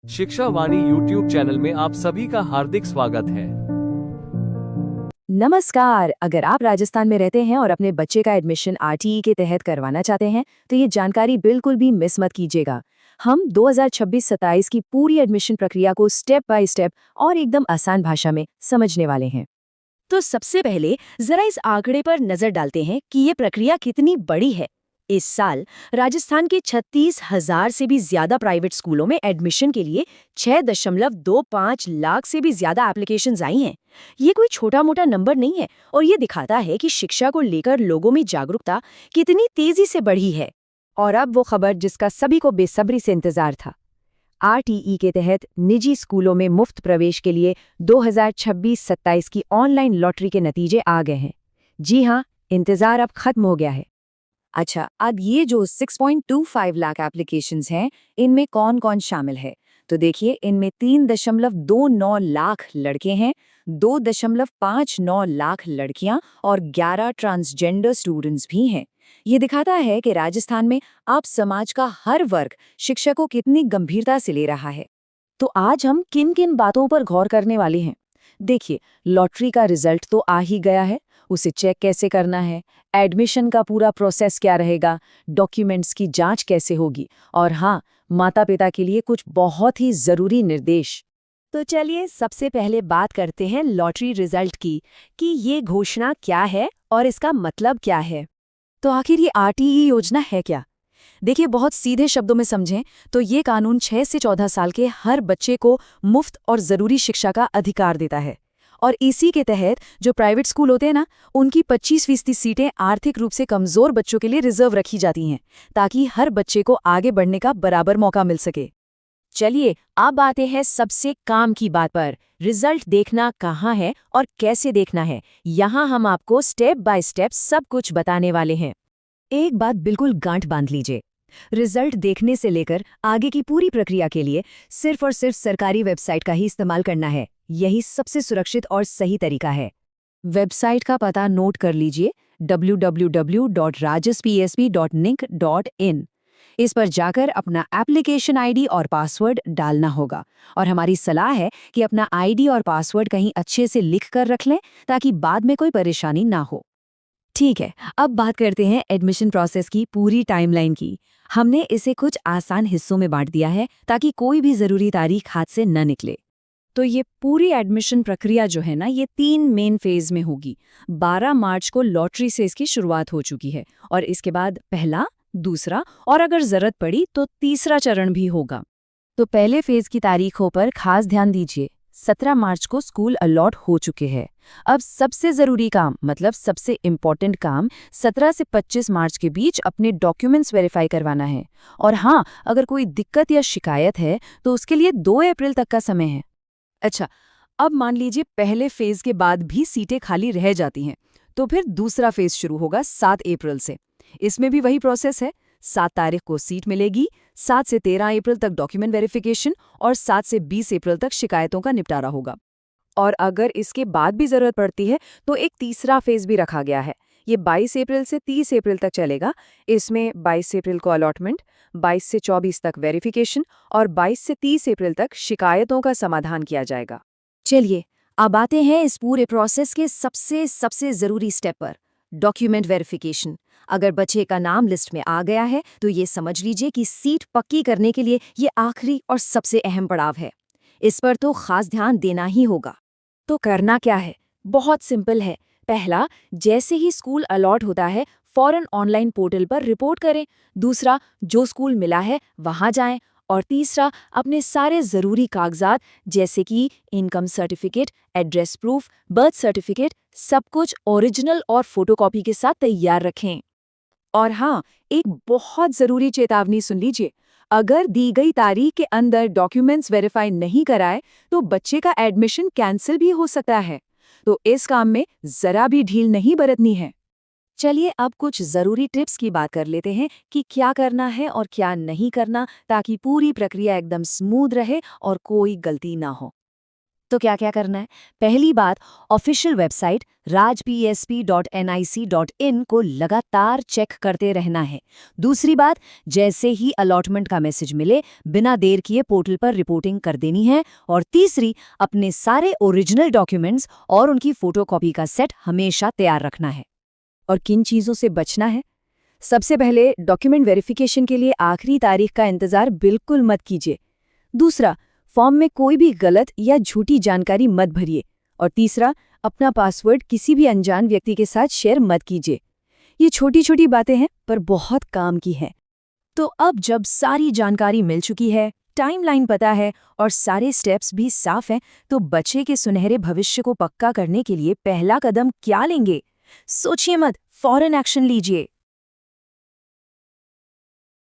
शिक्षा वाणी YouTube channel में आप सभी का हार्दिक स्वागत है। नमस्कार। अगर आप राजस्थान में रहते हैं और अपने बच्चे का एडमिशन आरटीई के तहत करवाना चाहते हैं तो ये जानकारी बिल्कुल भी मिस मत कीजिएगा। हम 2026-27 की पूरी एडमिशन प्रक्रिया को स्टेप बाय स्टेप और एकदम आसान भाषा में समझने वाले हैं। तो सबसे पहले जरा इस आंकड़े पर नजर डालते हैं कि ये प्रक्रिया कितनी बड़ी है। इस साल राजस्थान के 36,000 से भी ज्यादा प्राइवेट स्कूलों में एडमिशन के लिए 6.25 लाख से भी ज्यादा एप्लीकेशंस आई हैं। ये कोई छोटा मोटा नंबर नहीं है और ये दिखाता है कि शिक्षा को लेकर लोगों में जागरूकता कितनी तेजी से बढ़ी है। और अब वो खबर जिसका सभी को बेसब्री से इंतजार था। आरटीई के तहत निजी स्कूलों में मुफ्त प्रवेश के लिए 2026-27 की ऑनलाइन लॉटरी के नतीजे आ गए हैं। जी हाँ, इंतजार अब खत्म हो गया है। अच्छा, अब ये जो 6.25 लाख एप्लीकेशंस हैं, इनमें कौन कौन शामिल है? तो देखिए, इनमें 3.29 लाख लड़के हैं, 2.59 लाख लड़कियां और 11 ट्रांसजेंडर स्टूडेंट्स भी हैं। ये दिखाता है कि राजस्थान में अब समाज का हर वर्ग शिक्षा को कितनी गंभीरता से ले रहा है। तो आज हम किन किन बातों पर गौर करने वाले हैं? देखिए, लॉटरी का रिजल्ट तो आ ही गया है, उसे चेक कैसे करना है, एडमिशन का पूरा प्रोसेस क्या रहेगा, डॉक्यूमेंट्स की जांच कैसे होगी और हाँ, माता-पिता के लिए कुछ बहुत ही जरूरी निर्देश। तो चलिए सबसे पहले बात करते हैं लॉटरी रिजल्ट की कि ये घोषणा क्या है और इसका मतलब क्या है। तो आखिर ये आरटीई योजना है क्या? देखिए, बहुत सीधे शब्दों में समझें तो ये कानून 6 से 14 साल के हर बच्चे को मुफ्त और जरूरी शिक्षा का अधिकार देता है। और इसी के तहत जो प्राइवेट स्कूल होते हैं ना, उनकी 25% सीटें आर्थिक रूप से कमजोर बच्चों के लिए रिजर्व रखी जाती हैं, ताकि हर बच्चे को आगे बढ़ने का बराबर मौका मिल सके। चलिए अब आते हैं सबसे काम की बात पर। रिजल्ट देखना कहाँ है और कैसे देखना है, यहाँ हम आपको स्टेप बाय स्टेप सब कुछ बताने वाले हैं। एक बात बिल्कुल गांठ बांध लीजिए, रिजल्ट देखने से लेकर आगे की पूरी प्रक्रिया के लिए सिर्फ और सिर्फ सरकारी वेबसाइट का ही इस्तेमाल करना है। यही सबसे सुरक्षित और सही तरीका है। वेबसाइट का पता नोट कर लीजिए, www.rajspsb.nic.in। इस पर जाकर अपना एप्लीकेशन आईडी और पासवर्ड डालना होगा और हमारी सलाह है कि अपना आईडी और पासवर्ड कहीं अच्छे से लिख कर रख लें ताकि बाद में कोई परेशानी ना हो। ठीक है, अब बात करते हैं एडमिशन प्रोसेस की पूरी टाइमलाइन की। हमने इसे कुछ आसान हिस्सों में बांट दिया है ताकि कोई भी जरूरी तारीख हाथ से न निकले। तो ये पूरी एडमिशन प्रक्रिया जो है ना, ये 3 मेन फेज में होगी। 12 मार्च को लॉटरी से इसकी शुरुआत हो चुकी है और इसके बाद पहला, दूसरा और अगर जरूरत पड़ी तो तीसरा चरण भी होगा। तो पहले फेज की तारीखों पर खास ध्यान दीजिए। 17 मार्च को स्कूल अलॉट हो चुके हैं। अब सबसे जरूरी काम, मतलब सबसे इम्पोर्टेंट काम, 17 से 25 मार्च के बीच अपने डॉक्यूमेंट्स वेरीफाई करवाना है। और हाँ, अगर कोई दिक्कत या शिकायत है तो उसके लिए 2 अप्रैल तक का समय है। अच्छा, अब मान लीजिए पहले फेज के बाद भी सीटें खाली रह जाती हैं, तो फिर दूसरा फेज शुरू होगा 7 अप्रैल से। इसमें भी वही प्रोसेस है। 7 तारीख को सीट मिलेगी, 7 से 13 अप्रैल तक डॉक्यूमेंट वेरिफिकेशन और 7 से 20 अप्रैल तक शिकायतों का निपटारा होगा। और अगर इसके बाद भी जरूरत पड़ती है तो एक तीसरा फेज भी रखा गया है। ये 22 अप्रैल से 30 अप्रैल तक चलेगा। इसमें 22 अप्रैल को अलॉटमेंट, 22 से 24 तक वेरिफिकेशन और 22 से 30 अप्रैल तक शिकायतों का समाधान किया जाएगा। चलिए, अब आते हैं इस पूरे प्रोसेस के सबसे जरूरी स्टेप पर, डॉक्यूमेंट वेरिफिकेशन। अगर बच्चे का नाम लिस्ट में आ गया है तो ये समझ लीजिए कि सीट पक्की करने के लिए ये आखिरी और सबसे अहम पड़ाव है। इस पर तो खास ध्यान देना ही होगा। तो करना क्या है? बहुत सिंपल है। पहला, जैसे ही स्कूल अलॉट होता है फौरन ऑनलाइन पोर्टल पर रिपोर्ट करें। दूसरा, जो स्कूल मिला है वहां जाएं। और तीसरा, अपने सारे जरूरी कागजात जैसे कि income certificate, address proof, birth certificate, सब कुछ ओरिजिनल और फोटोकॉपी के साथ तैयार रखें। और हाँ, एक बहुत जरूरी चेतावनी सुन लीजिए। अगर दी गई तारीख के अंदर डॉक्यूमेंट्स वेरीफाई नहीं कराए तो बच्चे का एडमिशन कैंसिल भी हो सकता है। तो इस काम में जरा भी ढील नहीं बरतनी है। चलिए, अब कुछ जरूरी टिप्स की बात कर लेते हैं कि क्या करना है और क्या नहीं करना ताकि पूरी प्रक्रिया एकदम स्मूथ रहे और कोई गलती ना हो। तो क्या क्या करना है? पहली बात, ऑफिशियल वेबसाइट rajpsp.nic.in को लगातार चेक करते रहना है। दूसरी बात, जैसे ही अलॉटमेंट का मैसेज मिले बिना देर किए पोर्टल पर रिपोर्टिंग कर देनी है। और तीसरी, अपने सारे ओरिजिनल डॉक्यूमेंट्स और उनकी फोटोकॉपी का सेट हमेशा तैयार रखना है। और किन चीज़ों से बचना है? सबसे पहले डॉक्यूमेंट वेरिफिकेशन के लिए आखिरी तारीख का इंतज़ार बिल्कुल मत कीजिए। दूसरा, फॉर्म में कोई भी गलत या झूठी जानकारी मत भरिए। और तीसरा, अपना पासवर्ड किसी भी अनजान व्यक्ति के साथ शेयर मत कीजिए। ये छोटी छोटी बातें हैं पर बहुत काम की हैं। तो अब जब सारी जानकारी मिल चुकी है, टाइमलाइन पता है और सारे स्टेप्स भी साफ हैं, तो बच्चे के सुनहरे भविष्य को पक्का करने के लिए पहला कदम क्या लेंगे? सोचिए मत, फौरन एक्शन लीजिए।